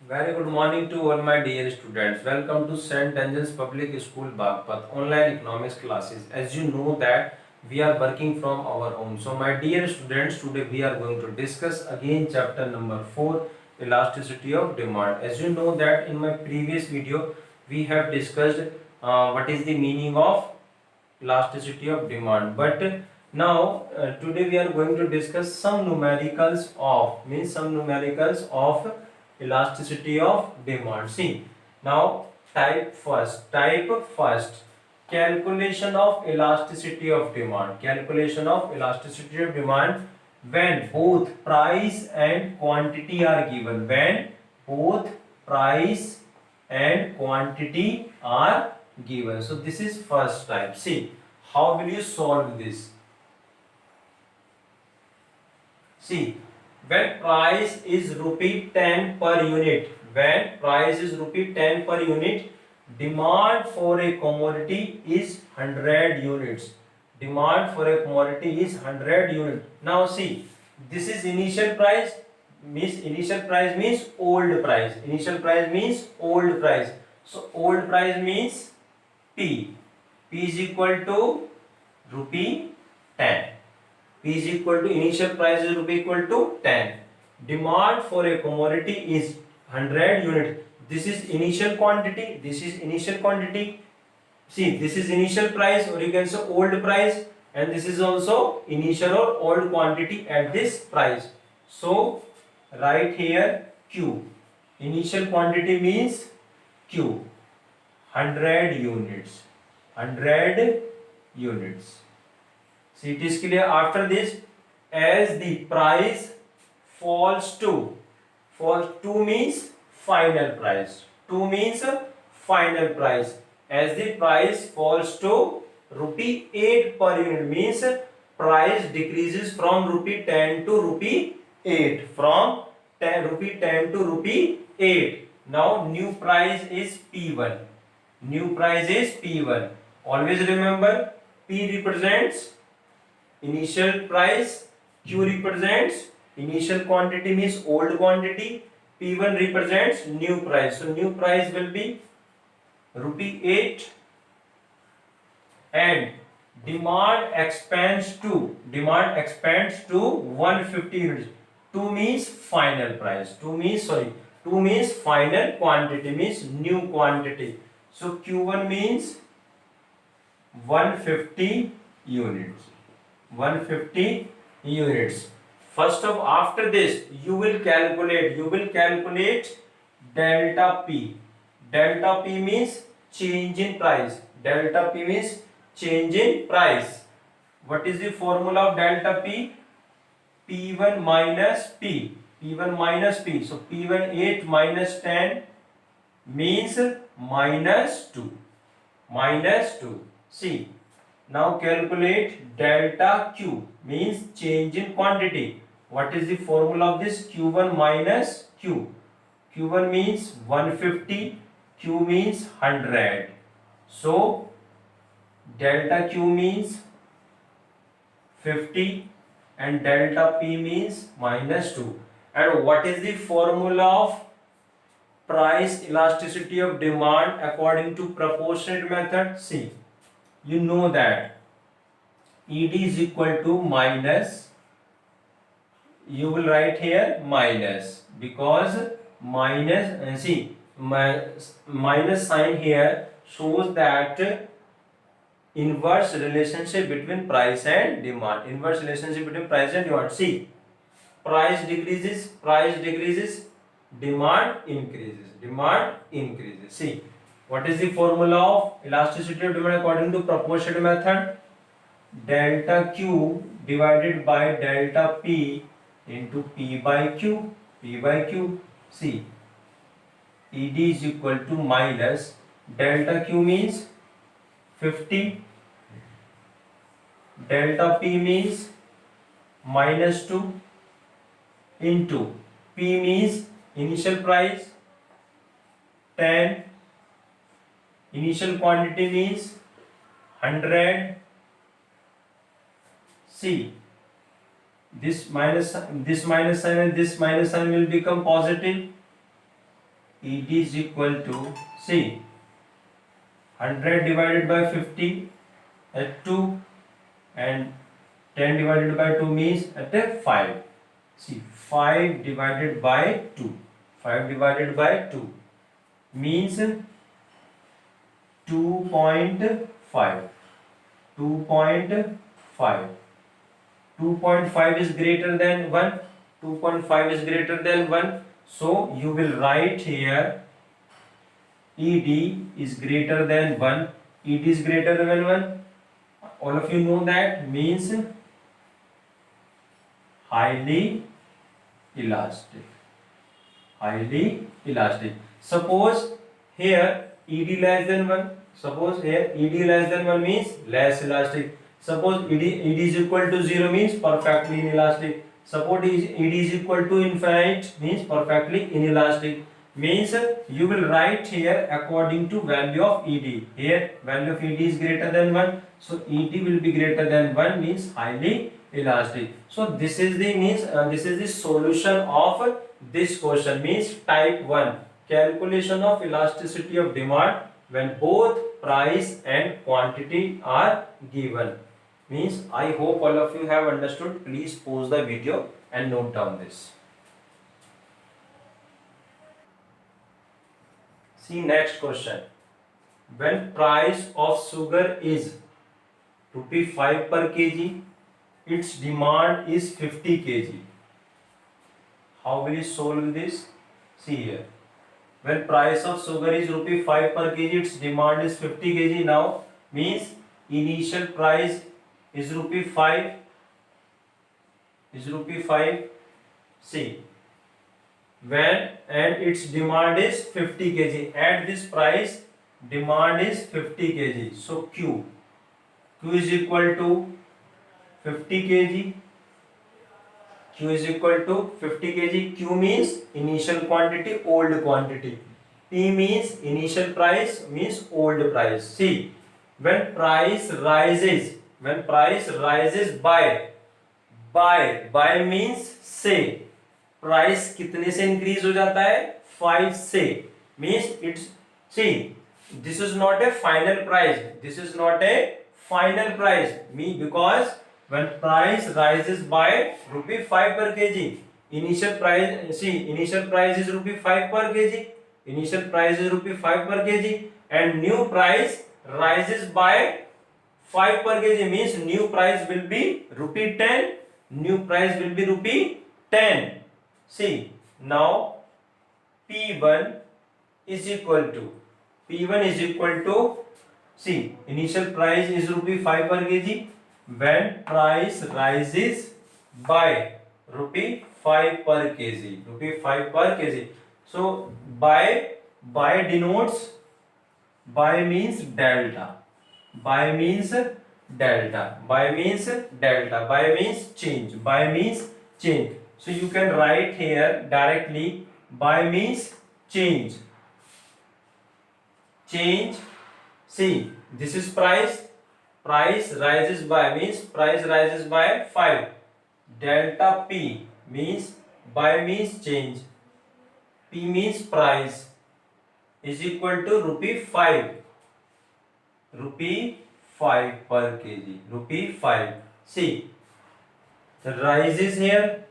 Very good morning to all my dear students. Welcome to St. Angel's Public School Bagpat online economics classes. As you know that we are working from our home. So my dear students, today we are going to discuss again chapter number 4, elasticity of demand. As you know that in my previous video we have discussed what is the meaning of elasticity of demand, but now today we are going to discuss some numericals of elasticity of demand. See, now type first calculation of elasticity of demand when both price and quantity are given. When both price and quantity are given. So this is first type. See, how will you solve this? See, when price is rupee 10 per unit, demand for a commodity is 100 units. Now see, this is initial price. Initial price means old price. So old price means P. P is equal to rupee 10. P is equal to initial price is rupee equal to 10. Demand for a commodity is 100 units. This is initial quantity. See, this is initial price, or you can say old price, and this is also initial or old quantity at this price. So write here Q. Initial quantity means Q. 100 units. See, it is clear. After this, as the price falls to means final price. As the price falls to rupee 8 per unit means price decreases from rupee 10 to rupee 8. Rupee 10 to rupee 8. Now new price is P1. Always remember, P represents initial price, Q represents initial quantity means old quantity, P1 represents new price. So new price will be rupee 8 and demand expands to 150 units. 2 means final price. 2 means final quantity means new quantity. So Q1 means 150 units. First of after this you will calculate delta P. Delta P means change in price. What is the formula of delta P? P1 minus P. So P1 8 minus 10 means minus 2. See, now calculate delta Q means change in quantity. What is the formula of this? Q1 minus Q. Q1 means 150, Q means 100. So delta Q means 50 and delta P means minus 2. And what is the formula of price elasticity of demand according to proportionate method? See, you know that ED is equal to minus, you will write here minus, because minus, see, minus sign here shows that inverse relationship between price and demand. See, price decreases, demand increases. See, what is the formula of elasticity of demand according to proportionate method? Delta Q divided by delta P into P by Q. See, ED is equal to minus, delta Q means 50, delta P means minus 2 into P means initial price 10, initial quantity means 100. See, this minus sign and this minus sign will become positive. ED is equal to, see, 100 divided by 50 at 2, and 10 divided by 2 means at 5. See, 5 divided by 2. 5 divided by 2 means 2.5. 2.5. 2.5 is greater than 1. 2.5 is greater than 1. So you will write here ED is greater than 1. ED is greater than 1. All of you know that means highly elastic. Highly elastic. Suppose here ED less than 1. Suppose here ED less than 1 means less elastic. Suppose ED is equal to 0 means perfectly inelastic. Suppose ED is equal to infinite means perfectly inelastic. Means you will write here according to value of ED. Here value of ED is greater than 1. So ED will be greater than 1 means highly elastic. So this is the this is the solution of this question, means type 1, calculation of elasticity of demand when both price and quantity are given. Means I hope all of you have understood. Please pause the video and note down this. See next question. When price of sugar is ₹5 per kg, its demand is 50 kg. How will you solve this? See here. When price of sugar is ₹5 per kg, its demand is 50 kg. Now means initial price is ₹5. Is ₹5. See. When and its demand is 50 kg. At this price, demand is 50 kg. So Q is equal to 50 kg. Q is equal to 50 kg. Q means initial quantity, old quantity. P means initial price, means old price. See, when price rises by means से, price कितने से increase हो जाता है? 5 से. Means it's, see, this is not a final price. This is not a final price. Because when price rises by ₹5 per kg, initial price, see, initial price is ₹5 per kg. Initial price is ₹5 per kg, and new price rises by 5 per kg, means new price will be ₹10. New price will be ₹10. See, now P1 is equal to, see, initial price is ₹5 per kg. When price rises by ₹5 per kg, so by denotes, by means delta, by means change. So you can write here directly, by means change. See, this is price rises by, means price rises by 5. Delta P means by means change. P means price is equal to ₹5 per kg. See, the rise is here.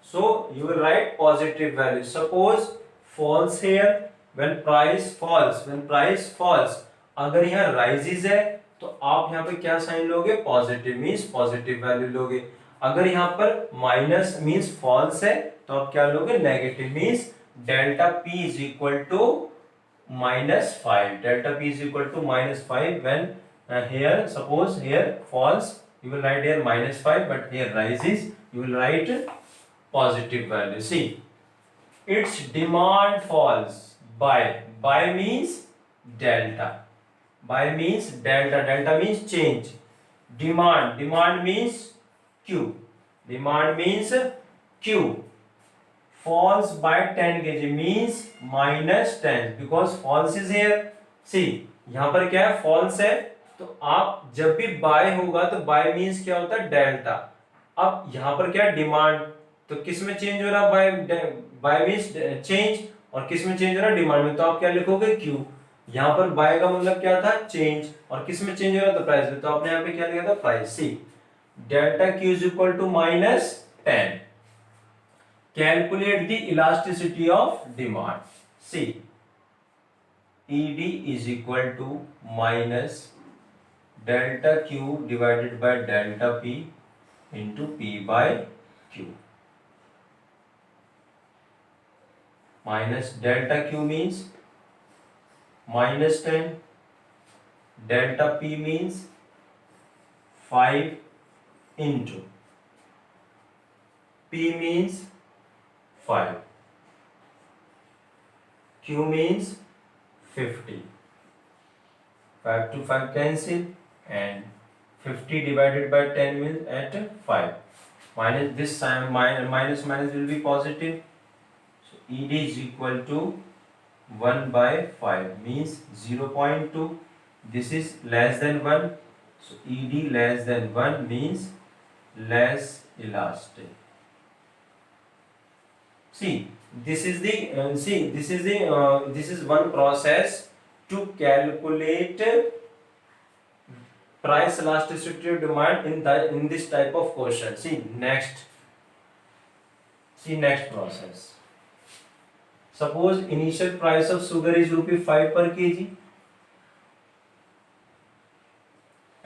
So you will write positive value. Suppose falls here. When price falls, अगर यहाँ rises है तो आप यहाँ पे क्या sign लोगे? Positive, means positive value लोगे. अगर यहाँ पर माइनस मीन्स फॉल्स है तो आप क्या लोगे? Negative, means delta P is equal to -5. Delta P is equal to -5 when here, suppose here falls, you will write here -5, but here rises, you will write positive value. See, its demand falls by means delta. Delta means change. Demand means Q. Falls by 10 kg means -10, because falls is here. See, यहाँ पर क्या है? Falls है, तो आप जब भी bye होगा तो बाय मीन्स क्या होता है? डेल्टा. अब यहाँ पर क्या है? डिमांड, तो किस में चेंज हो रहा है? बाय मीन्स चेंज, और किस में चेंज हो रहा है, डिमांड में, तो आप क्या लिखोगे Q। यहाँ पर बाय का मतलब क्या था, चेंज, और किस में चेंज हो रहा था, प्राइस में, तो आपने यहाँ पे क्या लिखा था, price. See delta Q is equal to -10, calculate the elasticity of demand. See ED is equal to minus delta Q divided by delta P into P by Q. Minus delta Q means -10, delta P means 5 into P means 5, Q means 50. 5 to 5 cancel, and 50 divided by 10 means at 5. Minus this sign, minus will be positive. So ED is equal to 1 by 5 means 0.2. This is less than 1. So ED less than 1 means less elastic. See, this is one process to calculate price elasticity of demand in this type of question. See next process. Suppose initial price of sugar is ₹5 per kg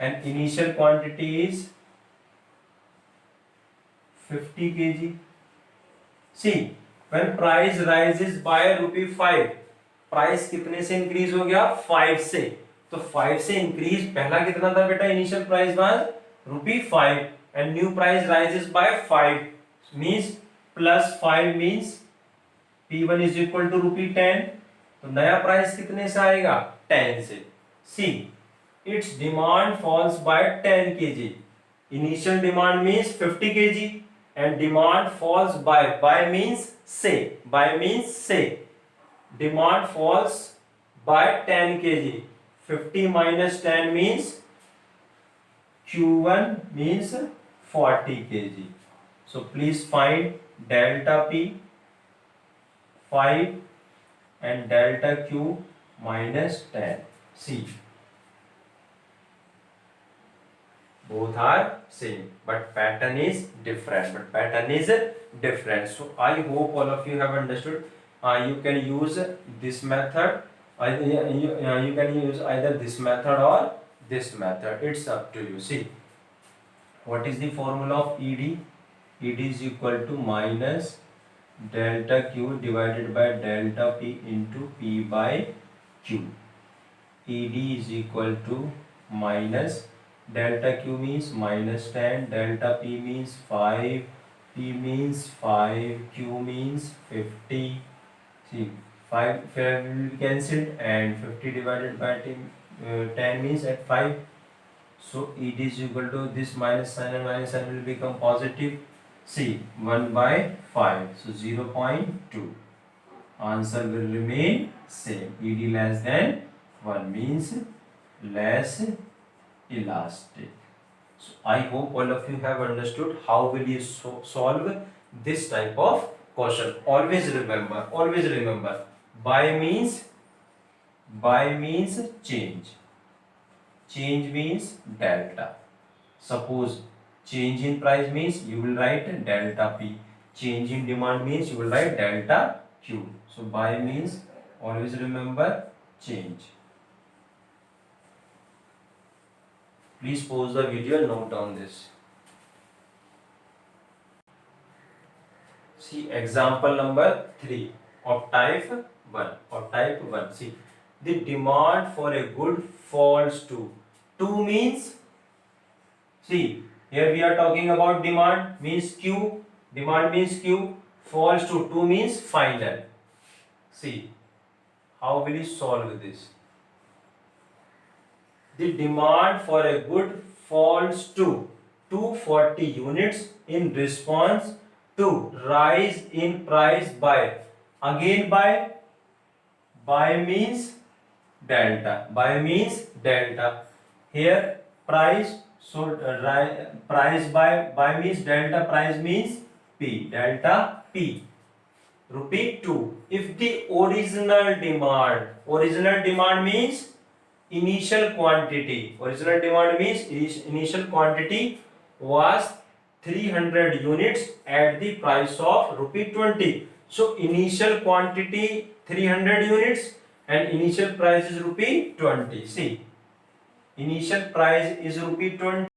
and initial quantity is 50 kg. See, when price rises by ₹5, price कितने से increase हो गया, 5 से, तो 5 से increase पहला कितना था बेटा, initial price was ₹5 and new price rises by 5 means +5 means P1 is equal to ₹10, तो नया प्राइस कितने से आएगा, 10 से। See its demand falls by 10 kg, initial demand means 50 kg and demand falls by means say demand falls by 10 kg, 50 minus 10 means Q1 means 40 kg. So please find delta P 5 and delta Q -10. See, both are same but pattern is different. So I hope all of you have understood. You can use this method, you can use either this method or this method, it's up to you. See, what is the formula of ED? ED is equal to minus delta Q divided by delta P into P by Q. ED is equal to minus delta Q means -10, delta P means 5, P means 5, Q means 50. See, 5 will be cancelled and 50 divided by 10 means at 5. So ED is equal to this minus sign and minus sign will become positive. See, 1 by 5, so 0.2. Answer will remain same. ED less than 1 means less elastic. So I hope all of you have understood how will you solve this type of question. Always remember buy means change means delta. Suppose change in price means you will write delta P, change in demand means you will write delta Q. So buy means always remember change. Please pause the video and note down this. See example number 3 of type 1. See, the demand for a good falls to 2 means, see here we are talking about demand means Q, falls to 2 means final. See, how will you solve this? The demand for a good falls to 240 units in response to rise in price by, again by means delta, here price, so price by means delta, price means P, delta P. rupee 2. If the original demand means initial quantity. Original demand means initial quantity was 300 units at the price of rupee 20. So initial quantity 300 units and initial price is rupee 20. See, initial price is rupee 20